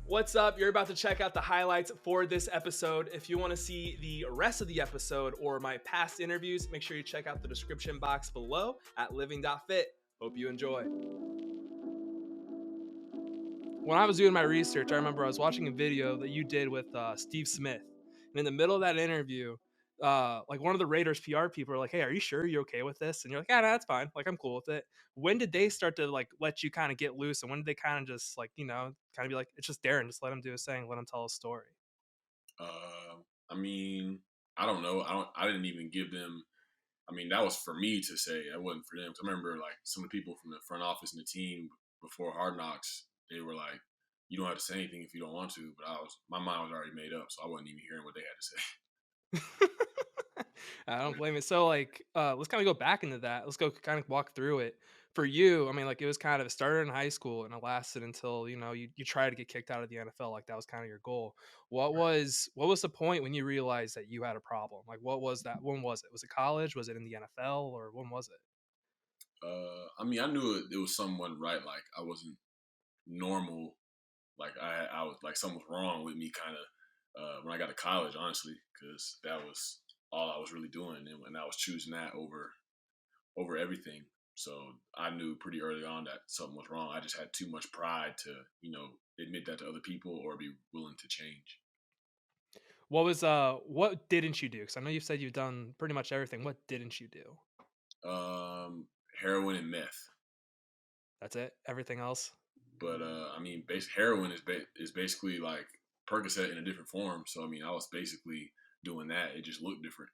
What's up? You're about to check out the highlights for this episode. If you want to see the rest of the episode or my past interviews, make sure you check out the description box below at living.fit. Hope you enjoy. When I was doing my research, I remember I was watching a video that you did with Steve Smith. And in the middle of that interview, like one of the Raiders PR people are like, "Hey, are you sure you're okay with this?" And you're like, "Yeah, no, that's fine. Like, I'm cool with it." When did they start to like let you kind of get loose? And when did they kind of just like, kind of be like, "It's just Darren, just let him do his thing, let him tell his story." I mean, I don't know. I didn't even give them. I mean, that was for me to say. That wasn't for them. 'Cause I remember like some of the people from the front office and the team before Hard Knocks, they were like, "You don't have to say anything if you don't want to." But my mind was already made up, so I wasn't even hearing what they had to say. I don't blame it. So like, let's kind of go back into that. Let's go kind of walk through it. For you, I mean, like it was kind of it started in high school and it lasted until you tried to get kicked out of the NFL. Like that was kind of your goal. What was the point when you realized that you had a problem? Like what was that? When was it? Was it college? Was it in the NFL? Or when was it? I mean, I knew it was something wasn't right. Like I wasn't normal. Like I was like something was wrong with me, kind of when I got to college, honestly, because that was all I was really doing, and when I was choosing that over everything. So I knew pretty early on that something was wrong. I just had too much pride to, admit that to other people or be willing to change. What didn't you do? Because I know you said you've done pretty much everything. What didn't you do? Heroin and meth. That's it. Everything else. But I mean, heroin is basically like Percocet in a different form. So I mean, I was basically doing that. It just looked different.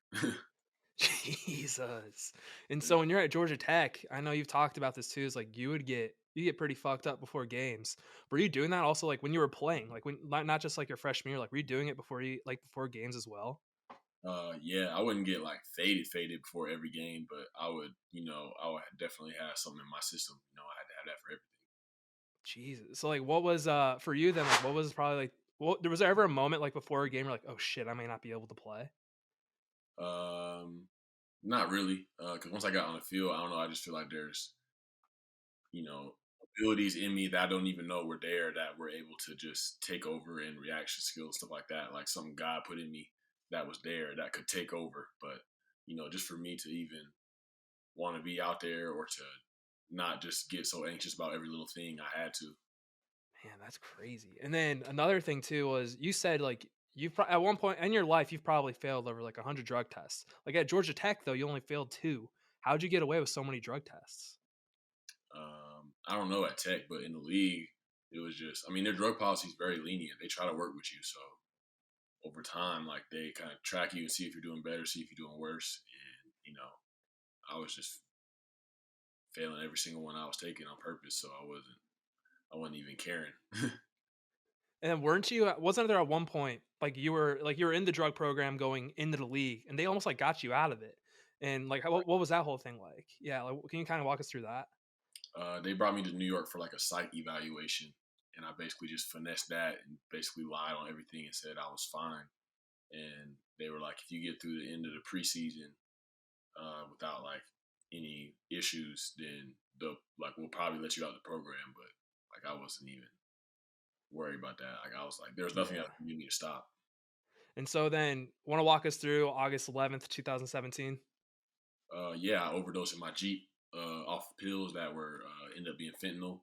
Jesus. And so when you're at Georgia Tech, I know you've talked about this too, is like you get pretty fucked up before games. Were you doing that also like when you were playing? Like when not just like your freshman year, like were you doing it before games as well? Yeah, I wouldn't get like faded before every game, but I would definitely have something in my system. I had to have that for everything. Jesus. So like what was for you then like what was probably like was there ever a moment like before a game you're like, oh shit, I may not be able to play? Um, Not really, because once I got on the field, I don't know. I just feel like there's you know abilities in me that I don't even know were there that were able to just take over and reaction skills, stuff like that. Like some God put in me that was there that could take over. But just for me to even want to be out there or to not just get so anxious about every little thing, I had to. Man, that's crazy. And then another thing too was you said like at one point in your life you've probably failed over like 100 drug tests. Like at Georgia Tech though, you only failed 2. How'd you get away with so many drug tests? I don't know at Tech, but in the league, it was just. I mean, their drug policy is very lenient. They try to work with you, so over time, like they kind of track you and see if you're doing better, see if you're doing worse. And I was just failing every single one I was taking on purpose, so I wasn't even caring. And then wasn't there at one point like you were in the drug program going into the league and they almost like got you out of it. And like what was that whole thing like? Yeah, like can you kind of walk us through that? They brought me to New York for like a psych evaluation, and I basically just finessed that and basically lied on everything and said I was fine. And they were like, if you get through the end of the preseason without like any issues, then we'll probably let you out of the program. But like I wasn't even worried about that. Like I was like, there's nothing Yeah. else for me to stop. And so then want to walk us through August 11th, 2017? Yeah, I overdosed in my Jeep off pills that were ended up being fentanyl,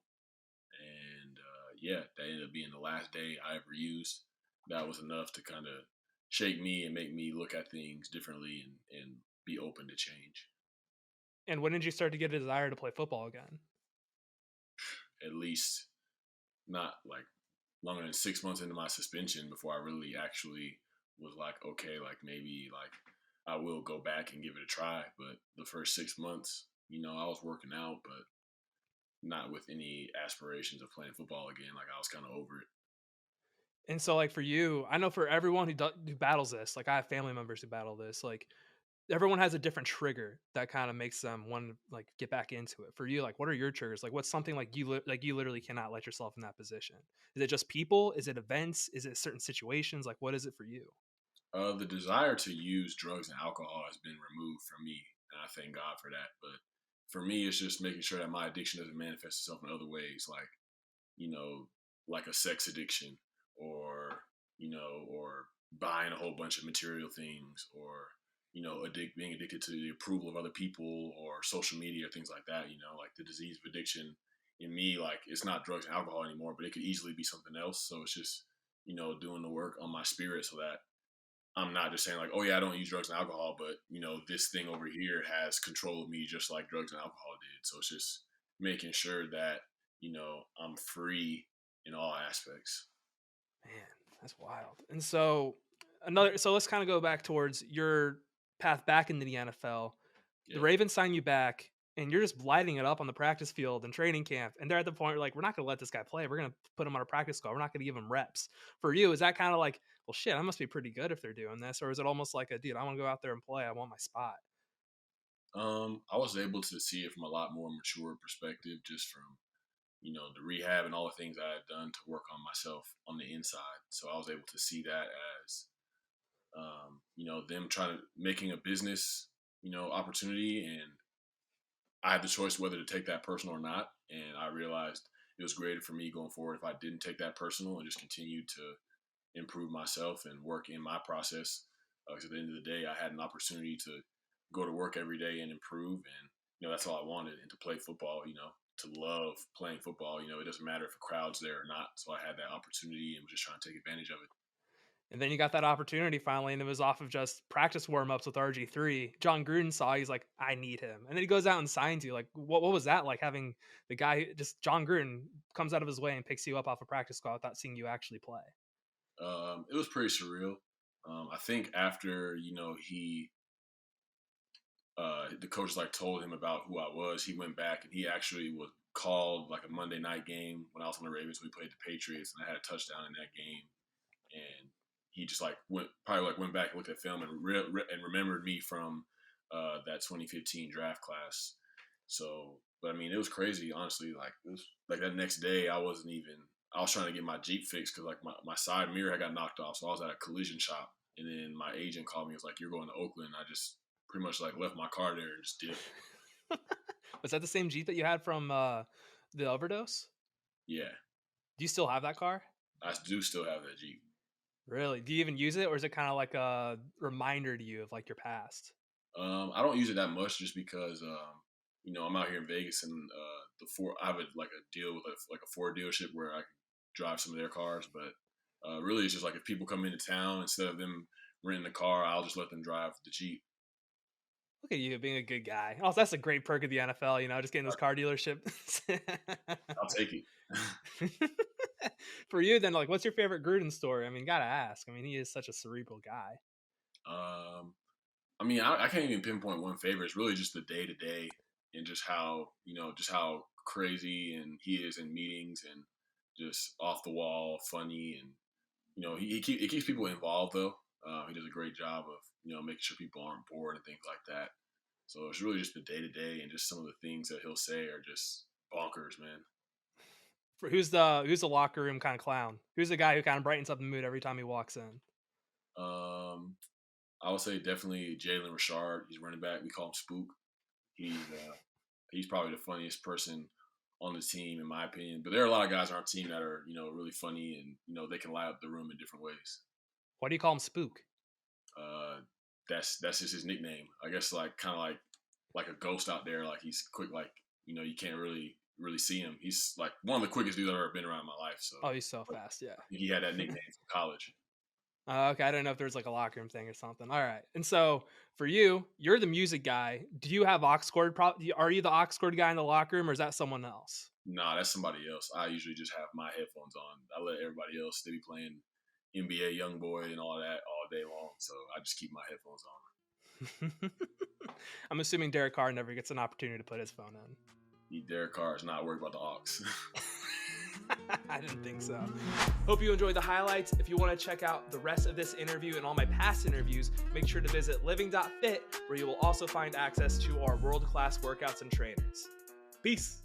and yeah, that ended up being the last day I ever used. That was enough to kind of shake me and make me look at things differently and be open to change. And when did you start to get a desire to play football again? At least not like longer than 6 months into my suspension before I really actually was like, okay, like maybe like I will go back and give it a try. But the first 6 months, I was working out, but not with any aspirations of playing football again. Like I was kind of over it. And so, like for you, I know for everyone who battles this, like I have family members who battle this. Like everyone has a different trigger that kind of makes them want to like get back into it. For you, like what are your triggers? Like what's something like you literally cannot let yourself in that position? Is it just people? Is it events? Is it certain situations? Like what is it for you? The desire to use drugs and alcohol has been removed from me, and I thank God for that. But for me, it's just making sure that my addiction doesn't manifest itself in other ways, you know, like a sex addiction or buying a whole bunch of material things, or being addicted to the approval of other people or social media or things like that. Like the disease of addiction in me, like it's not drugs and alcohol anymore, but it could easily be something else. So it's just doing the work on my spirit so that I'm not just saying like, oh yeah, I don't use drugs and alcohol, but this thing over here has control of me just like drugs and alcohol did. So it's just making sure that I'm free in all aspects. Man, that's wild. And so let's kind of go back towards your path back into the NFL. The Yeah. Ravens sign you back, and you're just lighting it up on the practice field and training camp. And they're at the point where like, we're not going to let this guy play. We're going to put him on a practice squad. We're not going to give him reps. For you, is that kind of like, well, shit, I must be pretty good if they're doing this, or is it almost like a dude, I want to go out there and play. I want my spot. I was able to see it from a lot more mature perspective, just from the rehab and all the things I had done to work on myself on the inside. So I was able to see that as them trying to making a business opportunity, and I had the choice whether to take that personal or not. And I realized it was greater for me going forward if I didn't take that personal and just continued to improve myself and work in my process. Because at the end of the day, I had an opportunity to go to work every day and improve, and that's all I wanted. And to play football, to love playing football. It doesn't matter if a crowd's there or not. So I had that opportunity and was just trying to take advantage of it. And then you got that opportunity finally, and it was off of just practice warm-ups with RG3. John Gruden saw, he's like, I need him. And then he goes out and signs you. Like, what was that like, having the guy, just John Gruden comes out of his way and picks you up off a practice squad without seeing you actually play? It was pretty surreal. I think after, the coach like told him about who I was, he went back and he actually was called like a Monday night game when I was on the Ravens. We played the Patriots, and I had a touchdown in that game. And he just like went back and looked at film and remembered me from that 2015 draft class. So, but I mean, it was crazy, honestly. Like it was like that next day, I was trying to get my Jeep fixed because like my side mirror had got knocked off, so I was at a collision shop, and then my agent called me. He was like, "You're going to Oakland." I just pretty much like left my car there and just dipped. Was that the same Jeep that you had from the overdose? Yeah. Do you still have that car? I do still have that Jeep. Really? Do you even use it, or is it kind of like a reminder to you of like your past? I don't use it that much just because I'm out here in Vegas, and I have a deal with a Ford dealership where I can drive some of their cars. But really, it's just like if people come into town, instead of them renting a car, I'll just let them drive the Jeep. Look at you being a good guy. Oh, that's a great perk of the NFL, just getting this car dealership. I'll take it. For you then, like, what's your favorite Gruden story? I mean, gotta ask. I mean, he is such a cerebral guy. I mean, I can't even pinpoint one favorite. It's really just the day to day and just how crazy and he is in meetings, and just off the wall, funny, and it keeps people involved though. He does a great job of making sure people aren't bored and things like that. So it's really just the day to day, and just some of the things that he'll say are just bonkers, man. Who's the locker room kind of clown? Who's the guy who kind of brightens up the mood every time he walks in? I would say definitely Jalen Richard. He's running back. We call him Spook. He's probably the funniest person on the team, in my opinion. But there are a lot of guys on our team that are really funny, and they can light up the room in different ways. Why do you call him Spook? That's just his nickname. I guess like kind of like a ghost out there. Like he's quick. Like you can't really see him. He's like one of the quickest dudes I've ever been around in my life. So he's so fast. Yeah, he had that nickname from college. Okay, I don't know if there's like a locker room thing or something. All right, and so for you, you're the music guy. Do you have aux cord? Are you the aux cord guy in the locker room, or is that someone else? Nah, that's somebody else. I usually just have my headphones on. I let everybody else. They be playing NBA YoungBoy and all that all day long, so I just keep my headphones on. I'm assuming Derek Carr never gets an opportunity to put his phone in. Derek Carr is not worried about the aux. I didn't think so. Hope you enjoyed the highlights. If you want to check out the rest of this interview and all my past interviews, make sure to visit living.fit, where you will also find access to our world-class workouts and trainers. Peace.